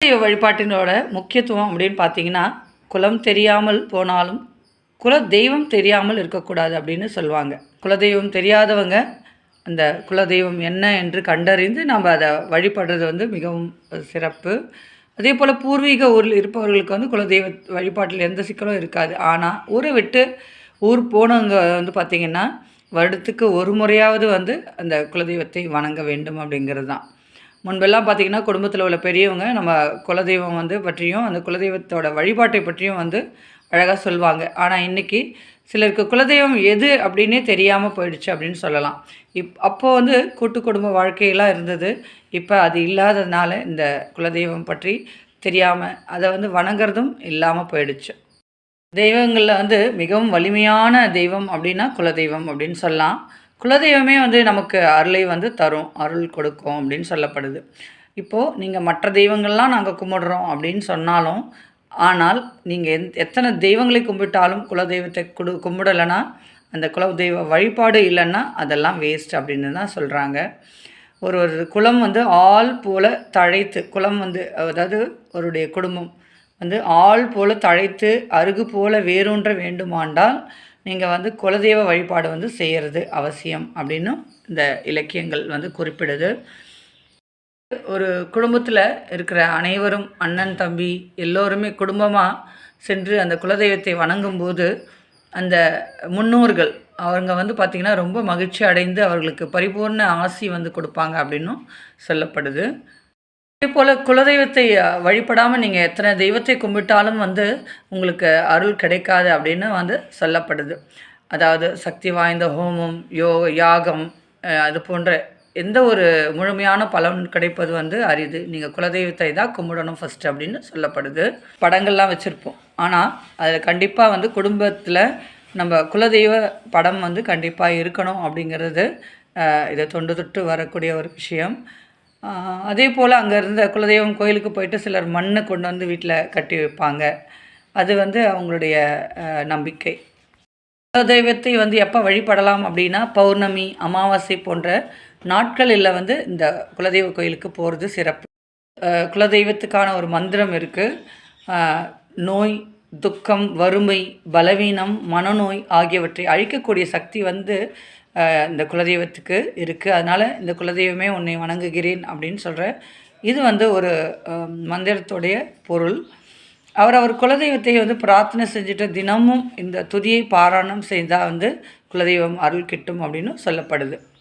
தெய்வ வழிபாட்டினோட முக்கியத்துவம் அப்படின்னு பார்த்தீங்கன்னா, குலம் தெரியாமல் போனாலும் குல தெய்வம் தெரியாமல் இருக்கக்கூடாது அப்படின்னு சொல்லுவாங்க. குலதெய்வம் தெரியாதவங்க அந்த குலதெய்வம் என்ன என்று கண்டறிந்து நம்ம அதை வழிபடுறது வந்து மிகவும் சிறப்பு. அதே போல் பூர்வீக ஊரில் இருப்பவர்களுக்கு வந்து குலதெய்வ வழிபாட்டில் எந்த சிக்கலும் இருக்காது. ஆனால் ஊரை விட்டு ஊர் போனவங்க வந்து பார்த்திங்கன்னா, வருடத்துக்கு ஒரு முறையாவது வந்து அந்த குலதெய்வத்தை வணங்க வேண்டும் அப்படிங்கிறது தான். முன்பெல்லாம் பார்த்திங்கன்னா, குடும்பத்தில் உள்ள பெரியவங்க நம்ம குலதெய்வம் வந்து பற்றியும் அந்த குலதெய்வத்தோட வழிபாட்டை பற்றியும் வந்து அழகாக சொல்லுவாங்க. ஆனால் இன்றைக்கி சிலருக்கு குலதெய்வம் எது அப்படின்னே தெரியாமல் போயிடுச்சு அப்படின்னு சொல்லலாம். அப்போது வந்து கூட்டு குடும்ப வாழ்க்கையெல்லாம் இருந்தது. இப்போ அது இல்லாததுனால இந்த குலதெய்வம் பற்றி தெரியாமல் அதை வந்து வணங்குறதும் இல்லாமல் போயிடுச்சு. தெய்வங்களில் வந்து மிகவும் வலிமையான தெய்வம் அப்படின்னா குலதெய்வம் அப்படின்னு சொல்லலாம். குலதெய்வமே வந்து நமக்கு அருளை வந்து தரும், அருள் கொடுக்கும் அப்படின்னு சொல்லப்படுது. இப்போது நீங்கள் மற்ற தெய்வங்கள்லாம் நாங்கள் கும்பிடுறோம் அப்படின்னு சொன்னாலும், ஆனால் நீங்கள் எத்தனை தெய்வங்களை கும்பிட்டாலும் குலதெய்வத்தை கும்பிடலைன்னா, அந்த குலதெய்வ வழிபாடு இல்லைன்னா அதெல்லாம் வேஸ்ட் அப்படின்னு தான் சொல்கிறாங்க. ஒரு ஒரு குலம் வந்து ஆள் போல தழைத்து, குலம் வந்து அதாவது அவருடைய குடும்பம் வந்து ஆள் போல தழைத்து அருகு போல வேரூன்ற வேண்டுமாண்டால் நீங்கள் வந்து குலதெய்வ வழிபாடு வந்து செய்கிறது அவசியம் அப்படின்னு இந்த இலக்கியங்கள் வந்து குறிப்பிடுது. ஒரு குடும்பத்தில் இருக்கிற அனைவரும் அண்ணன் தம்பி எல்லோருமே குடும்பமாக சென்று அந்த குலதெய்வத்தை வணங்கும்போது அந்த முன்னோர்கள் அவங்க வந்து பார்த்திங்கன்னா ரொம்ப மகிழ்ச்சி அடைந்து அவர்களுக்கு பரிபூர்ண ஆசி வந்து கொடுப்பாங்க அப்படின்னும் சொல்லப்படுது. அதே போல் குலதெய்வத்தை வழிபடாமல் நீங்கள் எத்தனை தெய்வத்தை கும்பிட்டாலும் வந்து உங்களுக்கு அருள் கிடைக்காது அப்படின்னு வந்து சொல்லப்படுது. அதாவது சக்தி வாய்ந்த ஹோமம், யாகம் அது போன்ற எந்த ஒரு முழுமையான பலன் கிடைப்பது வந்து அரிது. நீங்கள் குலதெய்வத்தை தான் கும்பிடணும் ஃபஸ்ட்டு அப்படின்னு சொல்லப்படுது. படங்கள்லாம் வச்சுருப்போம். ஆனால் அதில் கண்டிப்பாக வந்து குடும்பத்தில் நம்ம குலதெய்வ படம் வந்து கண்டிப்பாக இருக்கணும் அப்படிங்கிறது இதை தொண்டு தொட்டு வரக்கூடிய ஒரு விஷயம். அதே போல் அங்கே இருந்த குலதெய்வம் கோயிலுக்கு போயிட்டு சிலர் மண்ணை கொண்டு வந்து வீட்டில் கட்டி வைப்பாங்க. அது வந்து அவங்களுடைய நம்பிக்கை. குலதெய்வத்தை வந்து எப்போ வழிபடலாம் அப்படின்னா, பௌர்ணமி, அமாவாசை போன்ற நாட்களில் வந்து இந்த குலதெய்வ கோயிலுக்கு போகிறது சிறப்பு. குலதெய்வத்துக்கான ஒரு மந்திரம் இருக்குது. நோய், துக்கம், வறுமை, பலவீனம், மனநோய் ஆகியவற்றை அழிக்கக்கூடிய சக்தி வந்து இந்த குலதெய்வத்துக்கு இருக்குது. அதனால் இந்த குலதெய்வமே உன்னை வணங்குகிறேன் அப்படின்னு சொல்கிற இது வந்து ஒரு மந்திரத்துடைய பொருள். அவர் குலதெய்வத்தை வந்து பிரார்த்தனை செஞ்சுட்டு தினமும் இந்த துதியை பாராயணம் செய்தால் வந்து குலதெய்வம் அருள் கிட்டும் அப்படின்னு சொல்லப்படுது.